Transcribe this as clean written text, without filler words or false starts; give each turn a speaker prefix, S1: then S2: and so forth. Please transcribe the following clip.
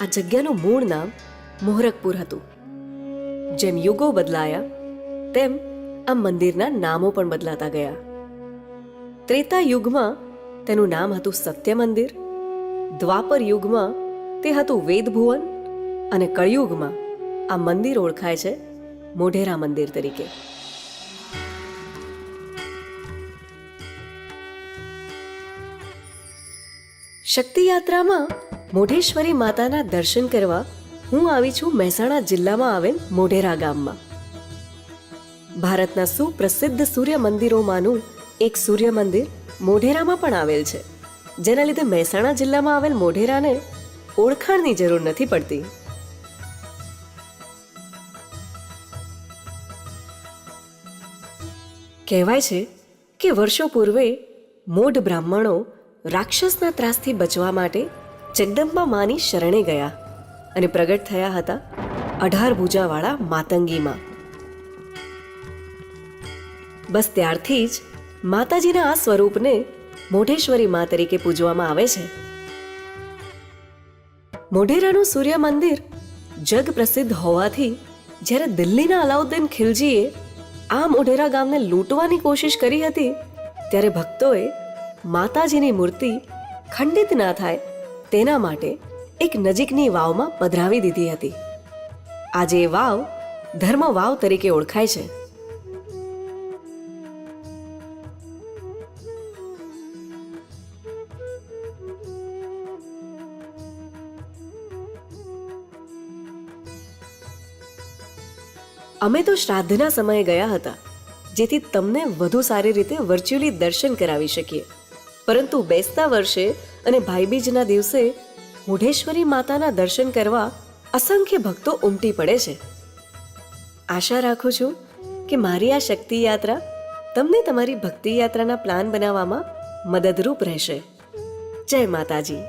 S1: આ જગ્યાનું મૂળ નામ મોહરકપુર હતું. જેમ યુગો બદલાયા તેમ આ મંદિરના નામો પણ બદલાતા ગયા. ત્રેતા યુગમાં તેનું નામ હતું સત્ય મંદિર, દ્વાપર યુગમાં તે હતું વેદભુવન અને કળિયુગમાં આ મંદિર ઓળખાય છે મોઢેરા મંદિર તરીકે. શક્તિયાત્રામાં મોઢેશ્વરી માતાના દર્શન કરવા હું આવી છું મહેસાણા જિલ્લામાં આવેલ મોઢેરા ગામમાં. ભારતના સુપ્રસિદ્ધ સૂર્ય મંદિરોમાંનું એક સૂર્ય મંદિર મોઢેરામાં પણ આવેલ છે, જેના લીધે મહેસાણા જિલ્લામાં આવેલ મોઢેરાને ઓળખાણની જરૂર નથી પડતી. કહેવાય છે કે વર્ષો પૂર્વે મોઢ બ્રાહ્મણો રાક્ષસના ત્રાસથી બચવા માટે જગદંબા માની શરણે ગયા અને પ્રગટ થયા હતા 18 ભુજાવાળા માતંગીમાં. બસ ત્યારથી જ માતાજીના આ સ્વરૂપને મોઢેશ્વરી મા તરીકે પૂજવામાં આવે છે. મોઢેરાનું સૂર્ય મંદિર જગ પ્રસિદ્ધ હોવાથી જ્યારે દિલ્હીના અલાઉદ્દીન ખિલજીએ આ મોઢેરા ગામને લૂંટવાની કોશિશ કરી હતી ત્યારે ભક્તોએ માતાજીની મૂર્તિ ખંડિત ના થાય તેના માટે એક નજીકની વાવમાં પધરાવી દીધી હતી. આજે એ વાવ ધર્મ વાવ તરીકે ઓળખાય છે. અમે તો શ્રાદ્ધના સમયે ગયા હતા, જેથી તમને વધુ સારી રીતે વર્ચ્યુઅલી દર્શન કરાવી શકીએ. પરંતુ બેસતા વર્ષે અને ભાઈબીજના દિવસે મોઢેશ્વરી માતાના દર્શન કરવા અસંખ્ય ભક્તો ઉમટી પડે છે. આશા રાખું છું કે મારી આ શક્તિ યાત્રા તમને તમારી ભક્તિ યાત્રાના પ્લાન બનાવવામાં મદદરૂપ રહેશે. જય માતાજી.